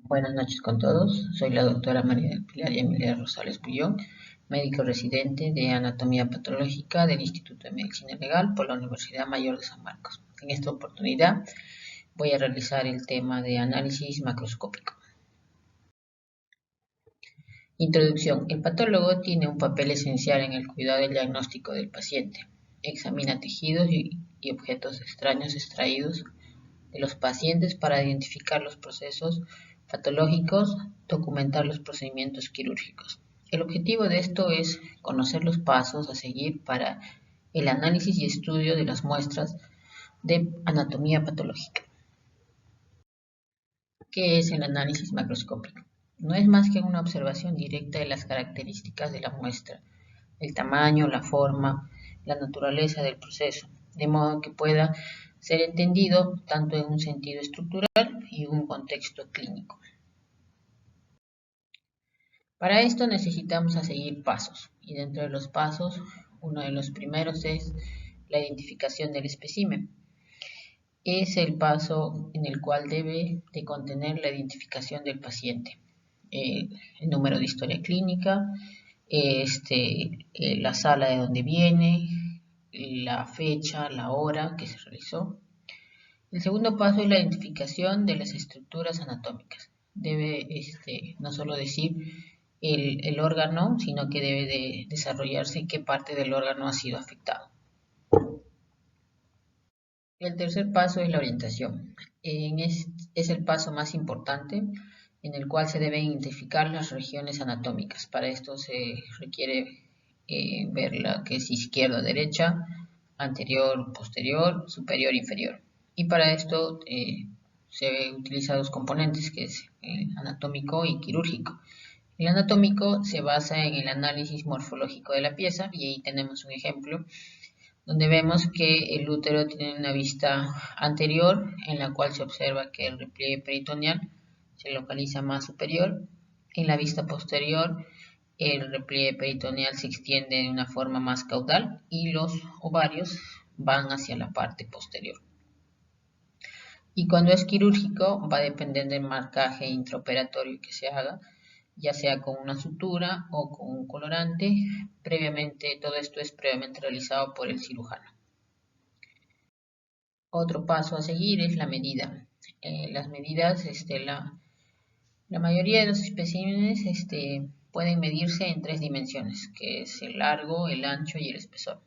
Buenas noches con todos. Soy la doctora María del Pilar Emilia Rosales Puyón, médico residente de Anatomía Patológica del Instituto de Medicina Legal por la Universidad Mayor de San Marcos. En esta oportunidad voy a realizar el tema de análisis macroscópico. Introducción. El patólogo tiene un papel esencial en el cuidado del diagnóstico del paciente. Examina tejidos y objetos extraños extraídos de los pacientes para identificar los procesos patológicos, documentar los procedimientos quirúrgicos. El objetivo de esto es conocer los pasos a seguir para el análisis y estudio de las muestras de anatomía patológica. ¿Qué es el análisis macroscópico? No es más que una observación directa de las características de la muestra, el tamaño, la forma, la naturaleza del proceso, de modo que pueda ser entendido tanto en un sentido estructural y un contexto clínico. Para esto necesitamos seguir pasos, y dentro de los pasos, uno de los primeros es la identificación del espécimen. Es el paso en el cual debe de contener la identificación del paciente, el número de historia clínica, la sala de donde viene, la fecha, la hora que se realizó. El segundo paso es la identificación de las estructuras anatómicas. Debe no solo decir el órgano, sino que debe de desarrollarse qué parte del órgano ha sido afectado. El tercer paso es la orientación. Es el paso más importante en el cual se deben identificar las regiones anatómicas. Para esto se requiere ver la que es izquierda, derecha, anterior, posterior, superior, inferior. Y para esto se utilizan dos componentes, que es el anatómico y quirúrgico. El anatómico se basa en el análisis morfológico de la pieza, y ahí tenemos un ejemplo donde vemos que el útero tiene una vista anterior en la cual se observa que el repliegue peritoneal se localiza más superior. En la vista posterior el repliegue peritoneal se extiende de una forma más caudal y los ovarios van hacia la parte posterior. Y cuando es quirúrgico va a depender del marcaje intraoperatorio que se haga, ya sea con una sutura o con un colorante. Todo esto es previamente realizado por el cirujano. Otro paso a seguir es la medida. Las medidas, la mayoría de los especímenes pueden medirse en 3 dimensiones, que es el largo, el ancho y el espesor.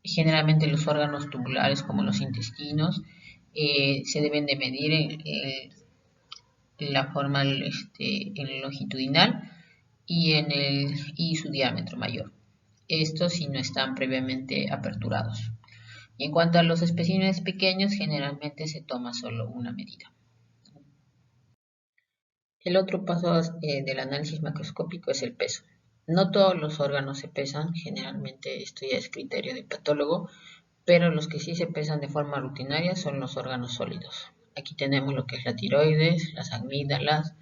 Generalmente los órganos tubulares, como los intestinos, se deben de medir en la forma en longitudinal y su diámetro mayor. Estos si no están previamente aperturados. Y en cuanto a los especímenes pequeños, generalmente se toma solo una medida. El otro paso del análisis macroscópico es el peso. No todos los órganos se pesan, generalmente esto ya es criterio del patólogo, pero los que sí se pesan de forma rutinaria son los órganos sólidos. Aquí tenemos lo que es la tiroides, las amígdalas,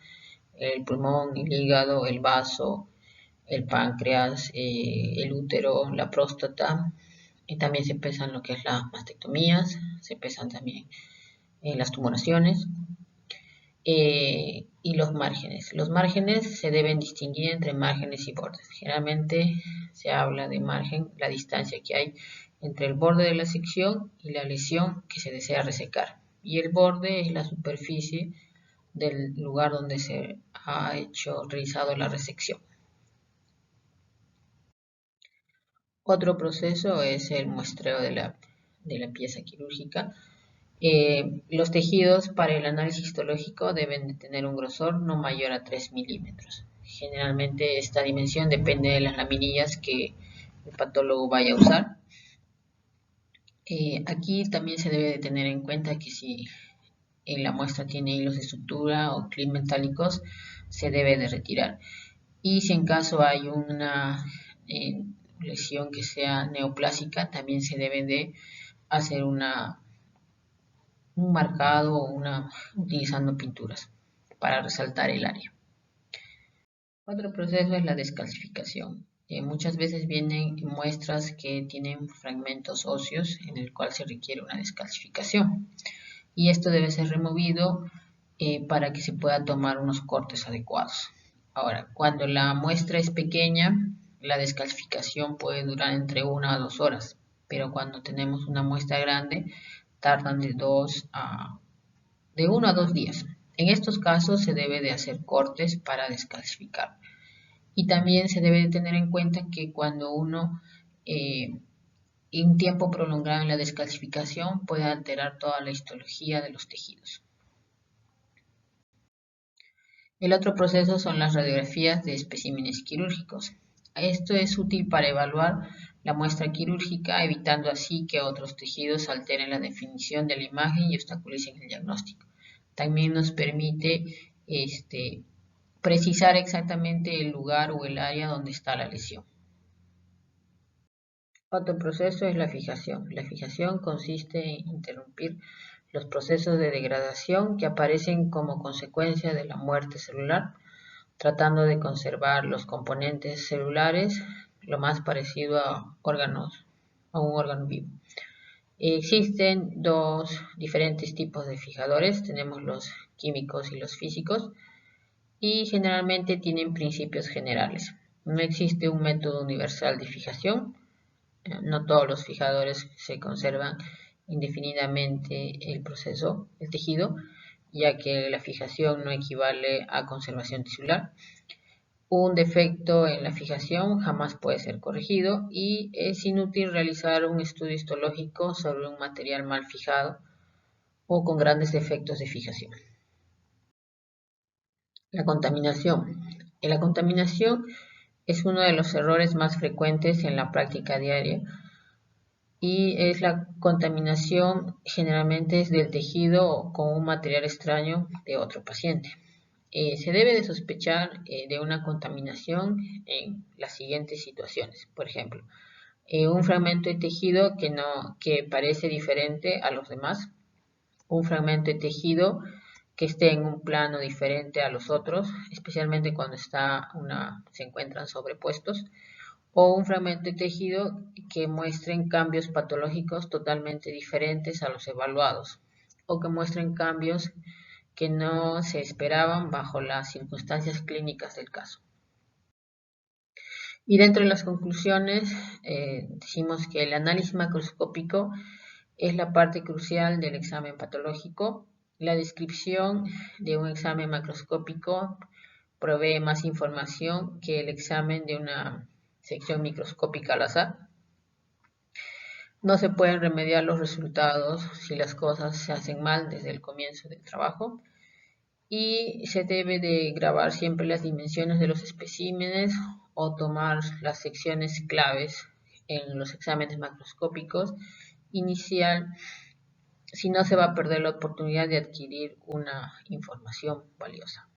el pulmón, el hígado, el vaso, el páncreas, el útero, la próstata, y también se pesan lo que es las mastectomías, se pesan también las tumoraciones y los márgenes. Los márgenes se deben distinguir entre márgenes y bordes. Generalmente se habla de margen, la distancia que hay entre el borde de la sección y la lesión que se desea resecar. Y el borde es la superficie del lugar donde se ha realizado la resección. Otro proceso es el muestreo de la pieza quirúrgica. Los tejidos para el análisis histológico deben de tener un grosor no mayor a 3 milímetros. Generalmente esta dimensión depende de las laminillas que el patólogo vaya a usar. Aquí también se debe de tener en cuenta que si la muestra tiene hilos de sutura o clips metálicos, se debe de retirar. Y si en caso hay una lesión que sea neoplásica, también se debe de hacer un marcado o utilizando pinturas para resaltar el área. Otro proceso es la descalcificación. Muchas veces vienen muestras que tienen fragmentos óseos en el cual se requiere una descalcificación. Y esto debe ser removido para que se pueda tomar unos cortes adecuados. Ahora, cuando la muestra es pequeña, la descalcificación puede durar entre 1 a 2 horas, pero cuando tenemos una muestra grande, tardan de 1 a 2 días. En estos casos se debe de hacer cortes para descalcificar. Y también se debe de tener en cuenta que cuando un tiempo prolongado en la descalcificación puede alterar toda la histología de los tejidos. El otro proceso son las radiografías de especímenes quirúrgicos. Esto es útil para evaluar la muestra quirúrgica, evitando así que otros tejidos alteren la definición de la imagen y obstaculicen el diagnóstico. También nos permite precisar exactamente el lugar o el área donde está la lesión. Otro proceso es la fijación. La fijación consiste en interrumpir los procesos de degradación que aparecen como consecuencia de la muerte celular, tratando de conservar los componentes celulares lo más parecido a un órgano vivo. Existen dos diferentes tipos de fijadores, tenemos los químicos y los físicos, y generalmente tienen principios generales. No existe un método universal de fijación. No todos los fijadores se conservan indefinidamente el tejido, ya que la fijación no equivale a conservación tisular. Un defecto en la fijación jamás puede ser corregido y es inútil realizar un estudio histológico sobre un material mal fijado o con grandes defectos de fijación. La contaminación. La contaminación es uno de los errores más frecuentes en la práctica diaria y es la contaminación generalmente es del tejido con un material extraño de otro paciente. Se debe de sospechar de una contaminación en las siguientes situaciones. Por ejemplo, un fragmento de tejido que parece diferente a los demás, un fragmento de tejido que esté en un plano diferente a los otros, especialmente cuando se encuentran sobrepuestos, o un fragmento de tejido que muestren cambios patológicos totalmente diferentes a los evaluados, o que muestren cambios que no se esperaban bajo las circunstancias clínicas del caso. Y dentro de las conclusiones, decimos que el análisis macroscópico es la parte crucial del examen patológico. La descripción de un examen macroscópico provee más información que el examen de una sección microscópica al azar. No se pueden remediar los resultados si las cosas se hacen mal desde el comienzo del trabajo. Y se debe de grabar siempre las dimensiones de los especímenes o tomar las secciones claves en los exámenes macroscópicos inicial, si no se va a perder la oportunidad de adquirir una información valiosa.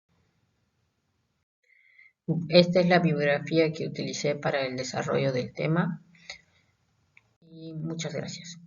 Esta es la bibliografía que utilicé para el desarrollo del tema y muchas gracias.